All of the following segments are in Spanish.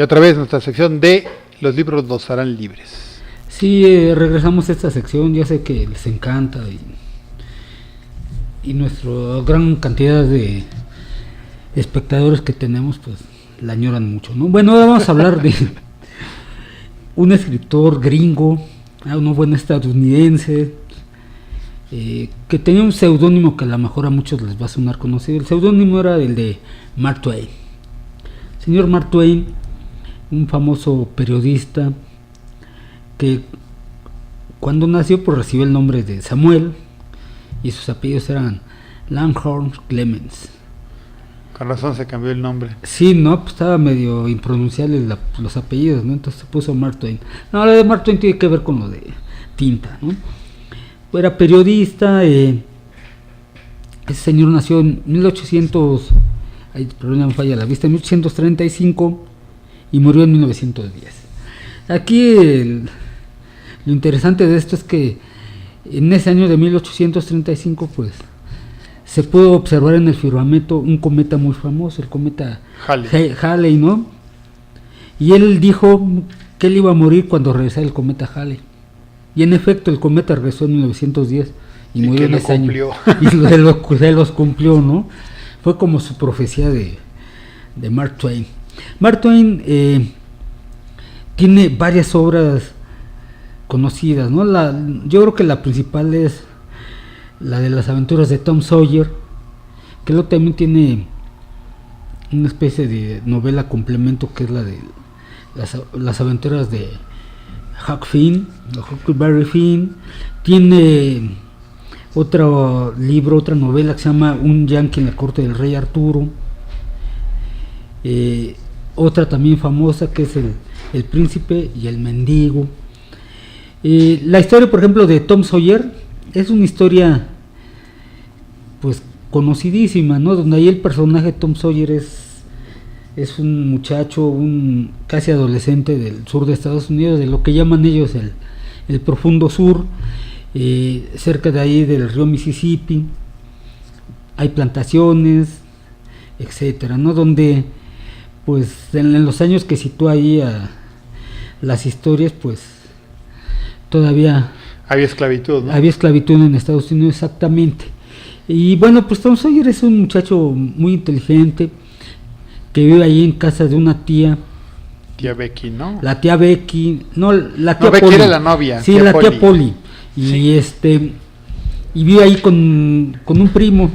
Y otra vez nuestra sección de los libros nos harán libres. Sí, regresamos a esta sección, ya sé que les encanta y nuestra gran cantidad de espectadores que tenemos pues la añoran mucho, ¿no? Bueno, ahora vamos a hablar de un escritor gringo, uno buen estadounidense, que tenía un seudónimo que a lo mejor a muchos les va a sonar conocido. El seudónimo era el de Mark Twain. Señor Mark Twain, un famoso periodista que cuando nació pues recibió el nombre de Samuel y sus apellidos eran Langhorne Clemens. Con razón se cambió el nombre. Sí, no, pues estaba medio impronunciable los apellidos, ¿no? Entonces se puso Mark Twain. No, lo de Mark Twain tiene que ver con lo de tinta, ¿no? Era periodista, ese señor nació en 1835 y murió en 1910. Aquí lo interesante de esto es que en ese año de 1835 pues se pudo observar en el firmamento un cometa muy famoso, el cometa Halley, ¿no? Y él dijo que él iba a morir cuando regresara el cometa Halley. Y en efecto el cometa regresó en 1910 y murió en ese año. Y se los cumplió, ¿no? Fue como su profecía de Mark Twain. Mark Twain tiene varias obras conocidas, ¿no? Yo creo que la principal es la de las aventuras de Tom Sawyer, que luego también tiene una especie de novela complemento que es la de las aventuras de Huck Finn, Huckleberry Finn. Tiene otro libro, otra novela que se llama Un Yankee en la corte del rey Arturo. Otra también famosa que es el príncipe y el mendigo. La historia, por ejemplo, de Tom Sawyer es una historia pues conocidísima, ¿no? Donde ahí el personaje de Tom Sawyer es un muchacho, un casi adolescente del sur de Estados Unidos, de lo que llaman ellos el profundo sur, cerca de ahí del río Mississippi. Hay plantaciones, etcétera, ¿no? Donde pues en los años que sitúa ahí a las historias, pues todavía había esclavitud, ¿no? Había esclavitud en Estados Unidos, exactamente. Y bueno, pues Tom Sawyer es un muchacho muy inteligente que vive ahí en casa de una tía Becky, ¿no? La tía Becky, no, la tía Becky Polly. era la novia. Sí, la tía Polly. Y sí. Y vive ahí con un primo.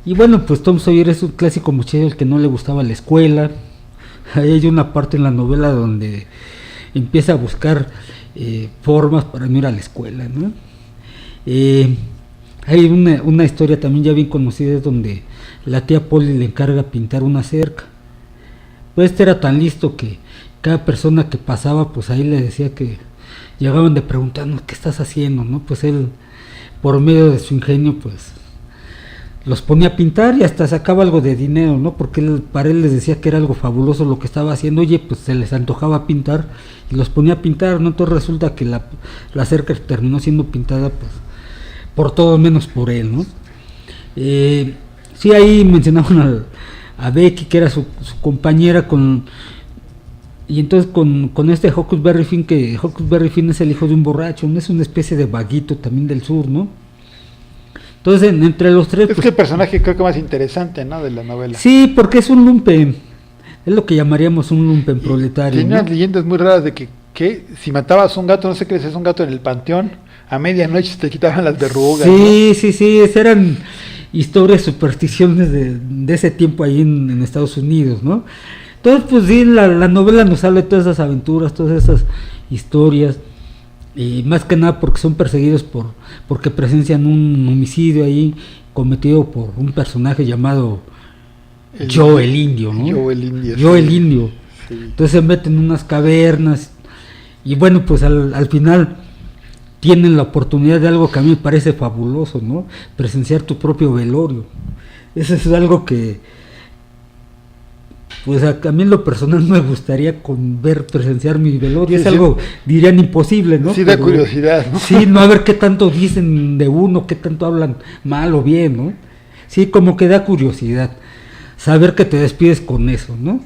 Y bueno, pues Tom Sawyer es un clásico muchacho al que no le gustaba la escuela. Ahí hay una parte en la novela donde empieza a buscar formas para no ir a la escuela, ¿no? Hay una historia también ya bien conocida donde la tía Polly le encarga pintar una cerca. Pues era tan listo que cada persona que pasaba, pues ahí le decía que llegaban de preguntarnos qué estás haciendo, ¿no? Pues él, por medio de su ingenio, pues los ponía a pintar y hasta sacaba algo de dinero, ¿no? Porque para él les decía que era algo fabuloso lo que estaba haciendo. Oye, pues se les antojaba pintar y los ponía a pintar, ¿no? Entonces resulta que la cerca terminó siendo pintada, pues, por todo menos por él, ¿no? Sí, ahí mencionaban a Becky, que era su compañera, y entonces con este Huckleberry Finn, que Huckleberry Finn es el hijo de un borracho, ¿no? Es una especie de vaguito también del sur, ¿no? Entonces entre los tres... Es que el personaje creo que más interesante, ¿no? De la novela. Sí, porque es un lumpen, es lo que llamaríamos un lumpen proletario. Tiene unas leyendas muy raras de que si matabas un gato, no sé qué es un gato en el panteón, a medianoche te quitaban las verrugas. Sí, ¿no? Sí, esas eran historias, supersticiones de ese tiempo ahí en Estados Unidos, ¿no? Entonces, pues sí, la novela nos habla de todas esas aventuras, todas esas historias, y más que nada porque son perseguidos porque presencian un homicidio ahí cometido por un personaje llamado Joe el Indio, ¿no? Joe el Indio. Joe el Indio. Sí. Entonces se meten en unas cavernas y bueno, pues al final tienen la oportunidad de algo que a mí me parece fabuloso, ¿no? Presenciar tu propio velorio. Eso es algo que, pues a mí en lo personal me gustaría presenciar mi velorio. Sí, es algo, dirían, imposible, ¿no? Sí, da curiosidad, ¿no? Sí, no, a ver qué tanto dicen de uno, qué tanto hablan mal o bien, ¿no? Sí, como que da curiosidad saber que te despides con eso, ¿no?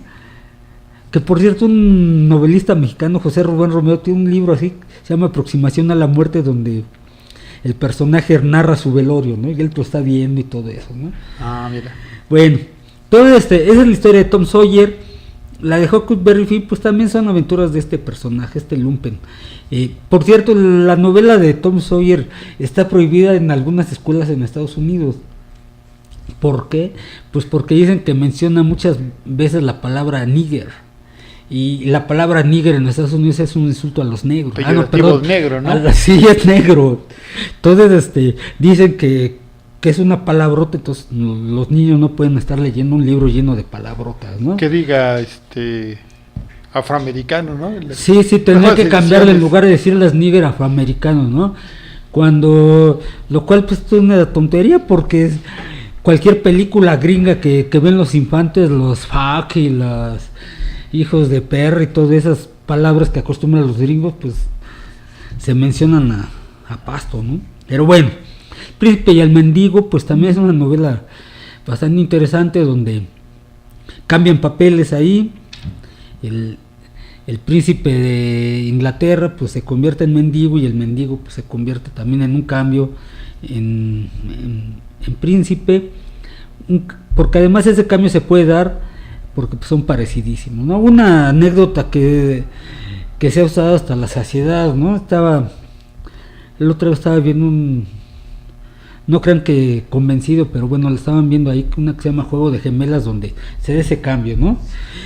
que por cierto un novelista mexicano, José Rubén Romeo, tiene un libro así, se llama Aproximación a la muerte, donde el personaje narra su velorio, ¿no? Y él lo está viendo y todo eso, ¿no? Ah, mira. Bueno, todo esa es la historia de Tom Sawyer. La de Huckleberry Finn, pues también son aventuras de este personaje, este Lumpen. Por cierto, la novela de Tom Sawyer está prohibida en algunas escuelas en Estados Unidos. ¿Por qué? Pues porque dicen que menciona muchas veces la palabra nigger. Y la palabra nigger en Estados Unidos es un insulto a los negros. Negro, ¿no? Sí, es negro. Entonces, dicen que es una palabrota, entonces los niños no pueden estar leyendo un libro lleno de palabrotas, ¿no? Que diga, afroamericano, ¿no? Sí, tendría que cambiarle en lugar de decirles nigger afroamericanos, ¿no? Lo cual pues es una tontería, porque cualquier película gringa que ven los infantes, los fuck y los hijos de perra y todas esas palabras que acostumbran los gringos, pues se mencionan a pasto, ¿no? Pero bueno, Príncipe y el mendigo, pues también es una novela bastante interesante, donde cambian papeles ahí. El príncipe de Inglaterra pues se convierte en mendigo, y el mendigo pues se convierte también en un cambio en príncipe, porque además ese cambio se puede dar porque pues son parecidísimos, ¿no? Una anécdota que se ha usado hasta la saciedad, ¿no? El otro día estaba viendo no crean que convencido, pero bueno, lo estaban viendo ahí, una que se llama Juego de Gemelas, donde se da ese cambio, ¿no?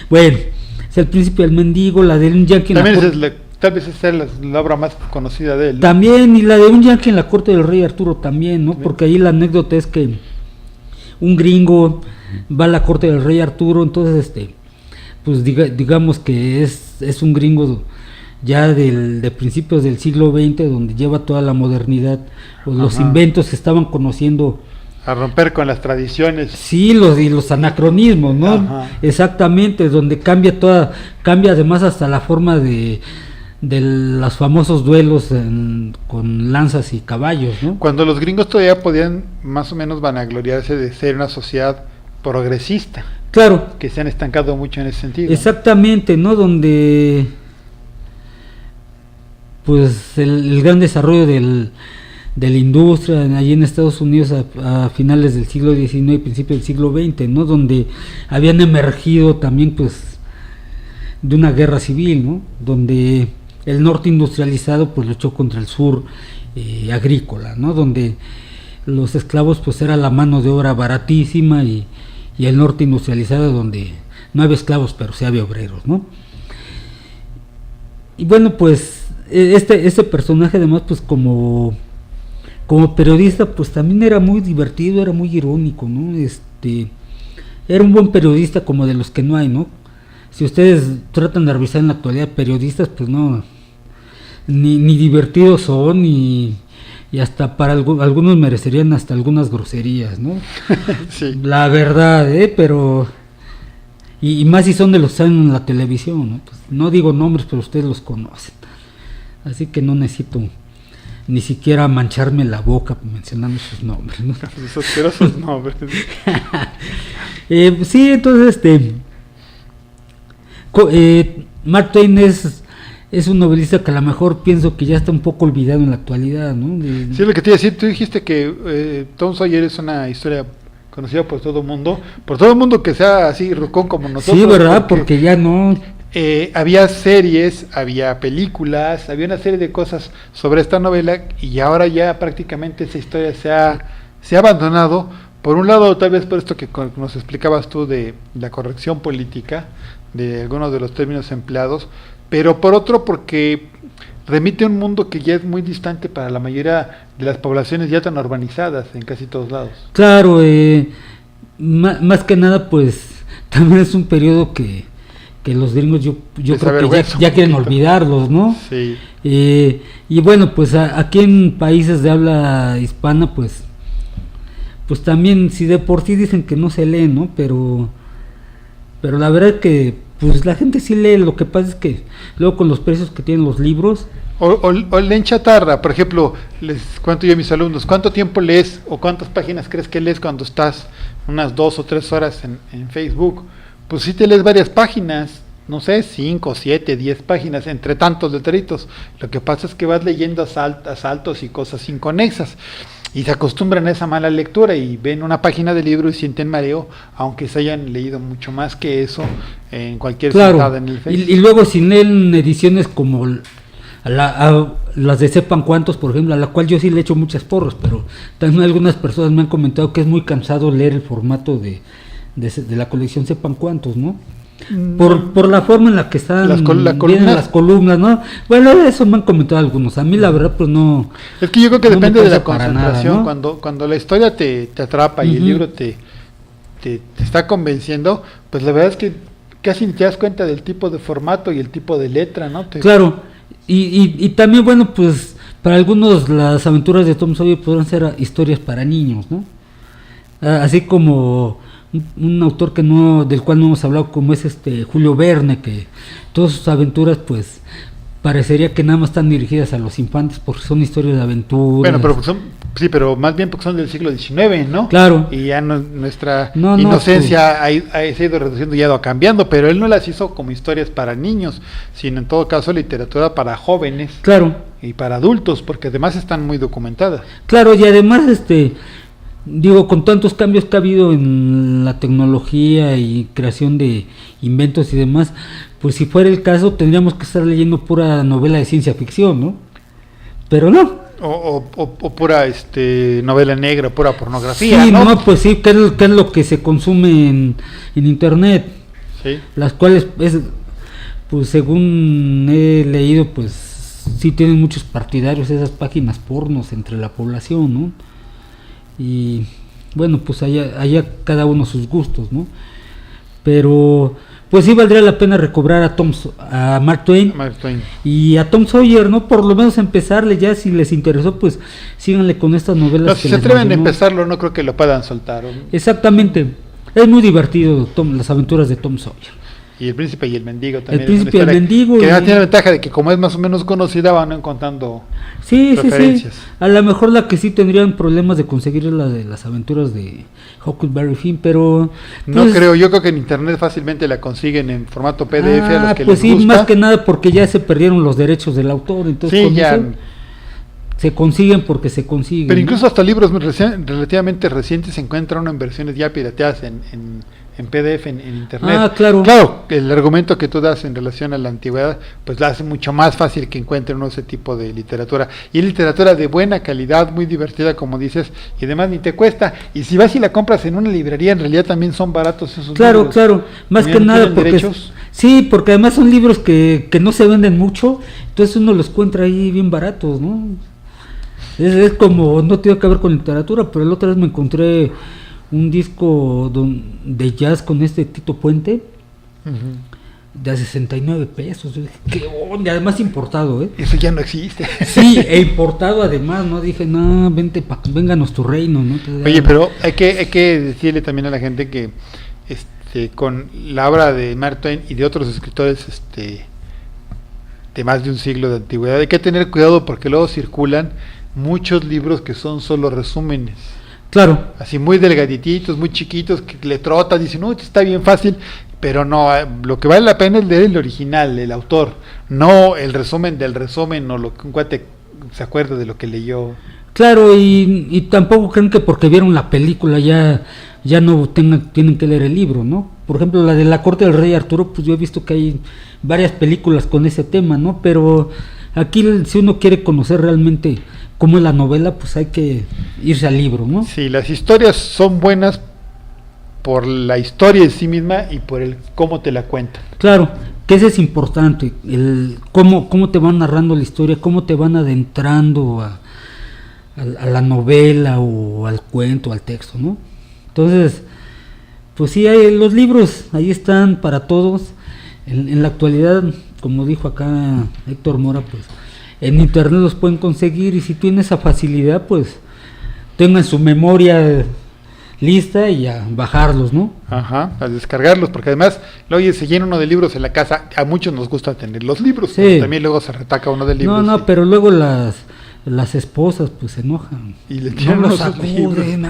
Bueno, es el príncipe del mendigo, la de un yankee en tal vez esa es la obra más conocida de él, ¿no? También, y la de un yankee en la corte del rey Arturo también, ¿no? Porque ahí la anécdota es que un gringo va a la corte del rey Arturo, entonces pues digamos que es un gringo ya de principios del siglo XX, donde lleva toda la modernidad, pues los inventos que estaban conociendo, a romper con las tradiciones. Sí, los anacronismos, ¿no? Ajá. Exactamente, donde cambia además hasta la forma de los famosos duelos con lanzas y caballos, ¿no? Cuando los gringos todavía podían más o menos vanagloriarse de ser una sociedad progresista. Claro. Que se han estancado mucho en ese sentido. Exactamente, ¿no? Donde pues el gran desarrollo de la industria allí en Estados Unidos a finales del siglo XIX y principios del siglo XX, ¿no? Donde habían emergido también pues de una guerra civil, ¿no? Donde el norte industrializado pues luchó contra el sur agrícola, ¿no? Donde los esclavos pues era la mano de obra baratísima, y el norte industrializado donde no había esclavos pero sí había obreros, ¿no? Y bueno, pues este personaje además pues como periodista pues también era muy divertido, era muy irónico, ¿no? Era un buen periodista, como de los que no hay, ¿no? Si ustedes tratan de revisar en la actualidad periodistas, pues no, ni divertidos son, y hasta para algunos merecerían hasta algunas groserías, ¿no? Sí. La verdad, pero y más si son de los que salen en la televisión, ¿no? Pues no digo nombres, pero ustedes los conocen, así que no necesito ni siquiera mancharme la boca mencionando sus nombres, ¿no? Esos asquerosos nombres. Sí, entonces Mark Twain es un novelista que a lo mejor pienso que ya está un poco olvidado en la actualidad, ¿no? Sí, lo que te iba a decir, tú dijiste que Tom Sawyer es una historia conocida por todo el mundo que sea así rucón como nosotros. Sí, ¿verdad? Porque ya no... había series, había películas, había una serie de cosas sobre esta novela, y ahora ya prácticamente esa historia se ha abandonado. Por un lado, tal vez por esto que nos explicabas tú de la corrección política de algunos de los términos empleados, pero por otro porque remite a un mundo que ya es muy distante para la mayoría de las poblaciones ya tan urbanizadas en casi todos lados. Claro, más que nada pues también es un periodo que los gringos yo creo que ya quieren olvidarlos, ¿no? Sí. Y bueno, pues aquí en países de habla hispana pues también, si de por sí dicen que no se lee, ¿no? Pero la verdad es que pues la gente sí lee. Lo que pasa es que luego con los precios que tienen los libros, o leen chatarra. Por ejemplo, les cuento yo a mis alumnos, ¿cuánto tiempo lees o cuántas páginas crees que lees cuando estás unas 2 o 3 horas en Facebook? Pues sí te lees varias páginas, no sé, 5, 7, 10 páginas, entre tantos letreritos. Lo que pasa es que vas leyendo asaltos y cosas inconexas. Y se acostumbran a esa mala lectura y ven una página del libro y sienten mareo, aunque se hayan leído mucho más que eso en cualquier sentada en el Facebook. Y luego si leen ediciones como las de Sepan Cuántos, por ejemplo, a la cual yo sí le echo muchas porras, pero también algunas personas me han comentado que es muy cansado leer el formato de la colección Sepan Cuántos, ¿no? Por la forma en la que están vienen las columnas, ¿no? Bueno, eso me han comentado algunos. A mí la verdad pues no. Es que yo creo que no depende de la concentración, nada, ¿no? Cuando la historia te atrapa y el libro te está convenciendo, pues la verdad es que casi ni te das cuenta del tipo de formato y el tipo de letra, ¿no? Claro, y también bueno, pues para algunos las aventuras de Tom Sawyer podrán ser historias para niños, ¿no? Así como un autor del cual no hemos hablado, como es Julio Verne, que todas sus aventuras pues parecería que nada más están dirigidas a los infantes porque son historias de aventuras. Bueno, pero más bien porque son del siglo XIX, ¿no? Claro. Y ya nuestra inocencia se ha ido reduciendo y ha ido cambiando, pero él no las hizo como historias para niños, sino en todo caso literatura para jóvenes. Claro. Y para adultos, porque además están muy documentadas. Claro, y además digo, con tantos cambios que ha habido en la tecnología y creación de inventos y demás, pues si fuera el caso tendríamos que estar leyendo pura novela de ciencia ficción, ¿no? Pero no. O pura novela negra, pura pornografía, sí, ¿no? Pues sí, ¿qué es lo que se consume en internet? Sí. Las cuales, pues según he leído, pues sí tienen muchos partidarios esas páginas pornos entre la población, ¿no? Y bueno, pues allá cada uno sus gustos, ¿no? Pero pues sí valdría la pena recobrar a Mark Twain y a Tom Sawyer, ¿no? Por lo menos empezarle ya, si les interesó, pues síganle con estas novelas. No, si se atreven a empezarlo, no creo que lo puedan soltar. Exactamente, es muy divertido las aventuras de Tom Sawyer. Y El Príncipe y el Mendigo también. El Príncipe y el Mendigo. Que tiene la ventaja de que como es más o menos conocida, van encontrando referencias. Sí. A lo mejor la que sí tendrían problemas de conseguir es la de las aventuras de Huckleberry Finn, pero... No creo, yo creo que en internet fácilmente la consiguen en formato PDF a los que pues les gusta. Más que nada porque ya se perdieron los derechos del autor, entonces sí, ya... se consiguen porque se consiguen. Pero incluso hasta libros relativamente recientes se encuentran en versiones ya pirateadas en PDF en internet. Claro. Claro, el argumento que tú das en relación a la antigüedad, pues la hace mucho más fácil que encuentren uno ese tipo de literatura. Y es literatura de buena calidad, muy divertida, como dices, y además ni te cuesta. Y si vas y la compras en una librería, en realidad también son baratos esos libros. Claro, más que nada porque... Sí, porque además son libros que no se venden mucho, entonces uno los encuentra ahí bien baratos, ¿no? Es como, no tiene que ver con literatura, pero la otra vez me encontré un disco de jazz con Tito Puente, de a 69 pesos. Qué onda, además importado, ¿eh? Eso ya no existe. Sí, e importado además, ¿no? Dije, no, vénganos tu reino, ¿no? Oye, pero hay que decirle también a la gente que con la obra de Mark Twain y de otros escritores de más de un siglo de antigüedad, hay que tener cuidado porque luego circulan muchos libros que son solo resúmenes. Claro. Así muy delgadititos, muy chiquitos, que le trotas, dicen, no, está bien fácil, pero no, lo que vale la pena es leer el original, el autor, no el resumen del resumen o lo que un cuate se acuerda de lo que leyó. Claro, y tampoco creen que porque vieron la película ya no tienen que leer el libro, ¿no? Por ejemplo, la de La Corte del Rey Arturo, pues yo he visto que hay varias películas con ese tema, ¿no? Pero aquí si uno quiere conocer realmente cómo es la novela, pues hay que irse al libro, ¿no? Sí, las historias son buenas por la historia en sí misma y por el cómo te la cuentan. Claro, que eso es importante, el cómo te van narrando la historia, cómo te van adentrando a la novela o al cuento, al texto, ¿no? Entonces, pues sí, los libros ahí están para todos. En la actualidad, como dijo acá Héctor Mora, pues en internet los pueden conseguir, y si tienen esa facilidad, pues tengan su memoria lista y a bajarlos, ¿no? Ajá, a descargarlos, porque además, oye, se llena uno de libros en la casa, a muchos nos gusta tener los libros, sí. Pero también luego se retaca uno de libros. No, pero luego las esposas pues se enojan. Y le tiran no los esos libros. acuden.